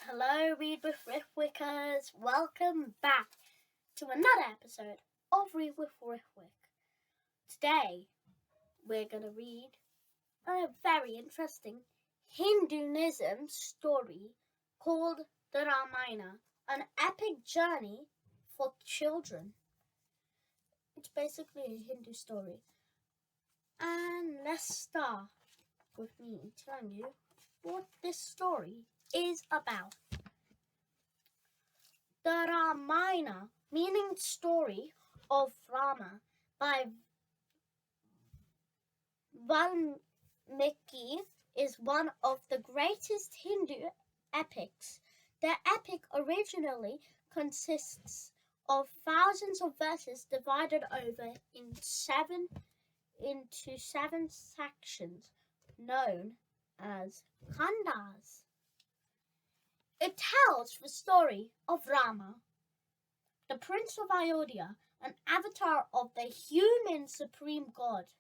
Hello, Read with Rithwikers. Welcome back to another episode of Read with Rithwik. Today, we're going to read a very interesting Hinduism story called the Ramayana, an epic journey for children. It's basically a Hindu story. And let's start with me telling you what this story is about. The Ramayana, meaning story of Rama, by Valmiki, is one of the greatest Hindu epics. The epic originally consists of thousands of verses divided into seven sections known as khandas. It tells the story of Rama, the Prince of Ayodhya, an avatar of the human supreme god,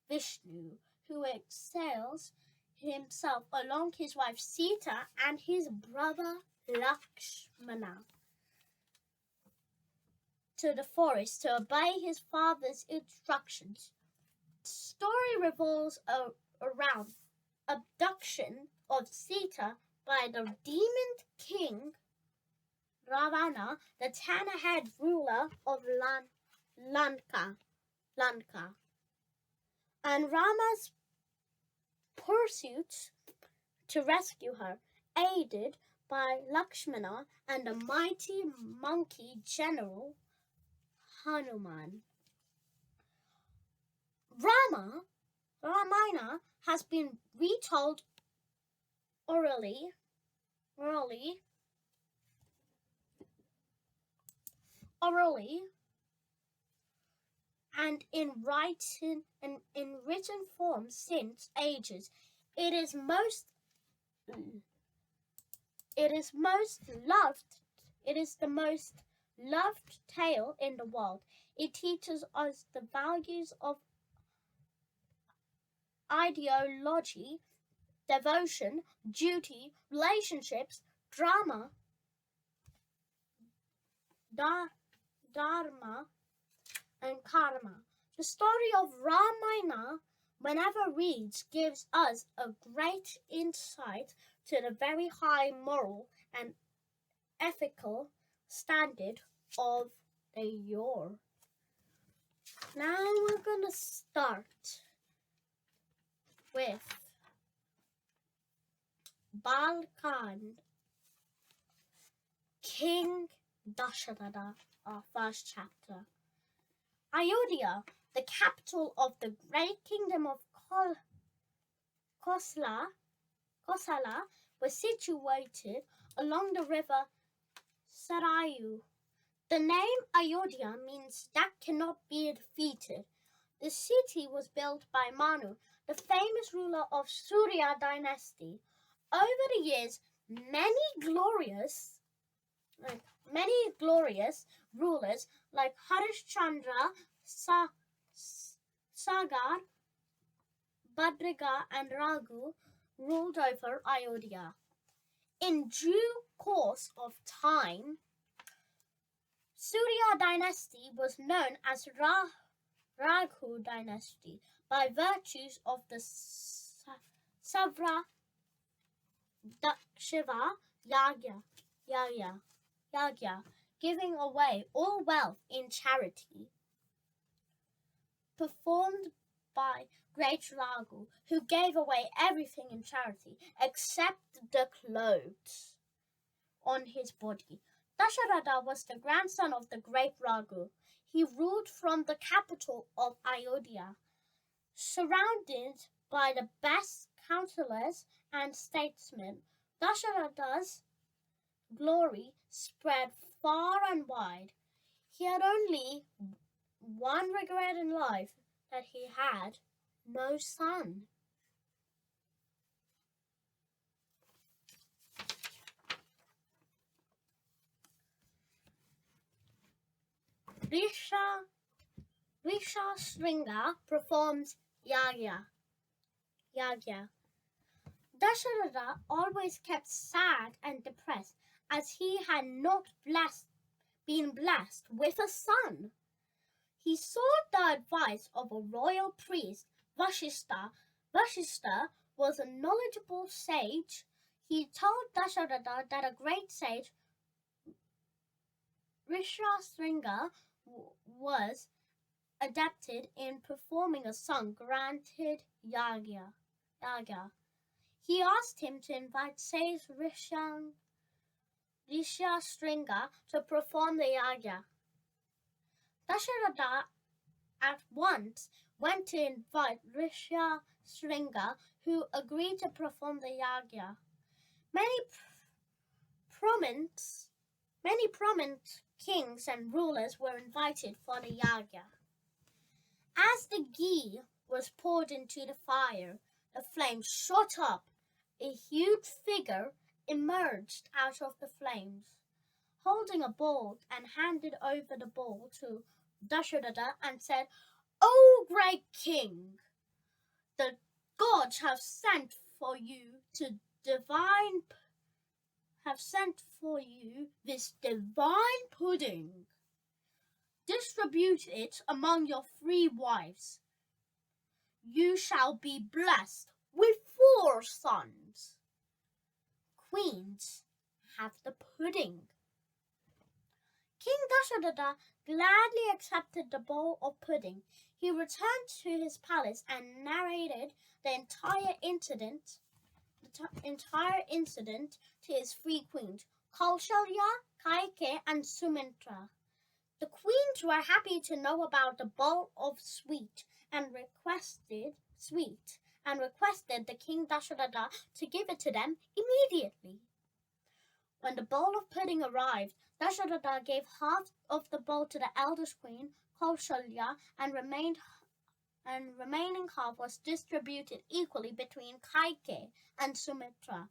Vishnu, who exiles himself along his wife Sita and his brother Lakshmana to the forest to obey his father's instructions. The story revolves around abduction of Sita by the demon king Ravana, the 10-head ruler of Lanka, and Rama's pursuit to rescue her, aided by Lakshmana and the mighty monkey general Hanuman. Ramayana has been retold orally and in written form since ages. It is the most loved tale in the world. It teaches us the values of ideology, devotion, duty, relationships, dharma, and karma. The story of Ramayana, whenever read, gives us a great insight to the very high moral and ethical standard of the year. Now we're going to start with Balkan King Dasharatha, our first chapter. Ayodhya, the capital of the great kingdom of Kosala, was situated along the river Sarayu. The name Ayodhya means that cannot be defeated. The city was built by Manu, the famous ruler of Surya dynasty. Over the years, many glorious rulers like Harishchandra, Sagar, Bhadriga and Raghu ruled over Ayodhya. In due course of time, Surya dynasty was known as Raghu dynasty by virtues of the Savra Shiva Yagya, giving away all wealth in charity, performed by great Raghu, who gave away everything in charity except the clothes on his body. Dasharatha was the grandson of the great Raghu. He ruled from the capital of Ayodhya, surrounded by the best counselors and statesmen. Dasharatha's glory spread far and wide. He had only one regret in life, that he had no son. Risha Sringa performs Yagya. Dasharatha always kept sad and depressed as he had not been blessed with a son. He sought the advice of a royal priest, Vashishta. Vashishta was a knowledgeable sage. He told Dasharatha that a great sage, Rishyasringa, was adapted in performing a song granted yagya. He asked him to invite sage Rishyasringa to perform the yagya. Dasharatha at once went to invite Rishyasringa, who agreed to perform the yagya. Many prominent kings and rulers were invited for the yagya. As the ghee was poured into the fire, the flames shot up. A huge figure emerged out of the flames, holding a bowl, and handed over the bowl to Dasharatha and said, "O great king, the gods have sent for you this divine pudding. Distribute it among your 3 wives. You shall be blessed with 4 sons. Queens have the pudding." King Dasharatha gladly accepted the bowl of pudding. He returned to his palace and narrated the entire incident to his 3 queens, Kaushalya, Kaikeyi, and Sumitra. The queens were happy to know about the bowl of sweet and requested the King Dasharatha to give it to them immediately. When the bowl of pudding arrived, Dasharatha gave half of the bowl to the eldest queen, Kaushalya, and remaining half was distributed equally between Kaikeyi and Sumitra.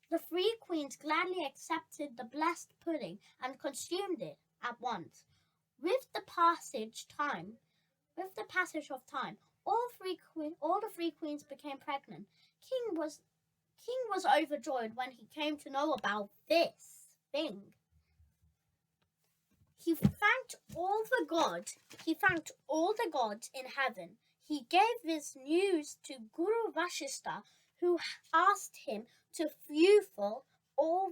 The 3 queens gladly accepted the blessed pudding and consumed it at once. With the passage of time, all the 3 queens became pregnant. King was overjoyed when he came to know about this thing. He thanked all the gods in heaven. He gave this news to Guru Vashishta, who asked him to fulfill all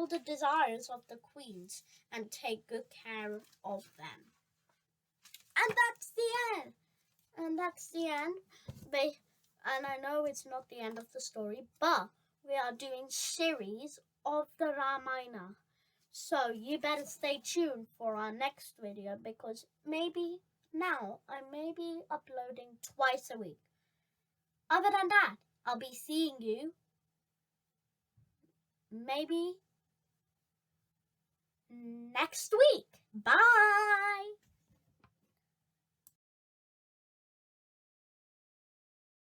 the desires of the queens and take good care of them. And that's the end. And I know it's not the end of the story, but we are doing series of the Ramayana. So you better stay tuned for our next video, because maybe now I may be uploading twice a week. Other than that, I'll be seeing you maybe next week. Bye!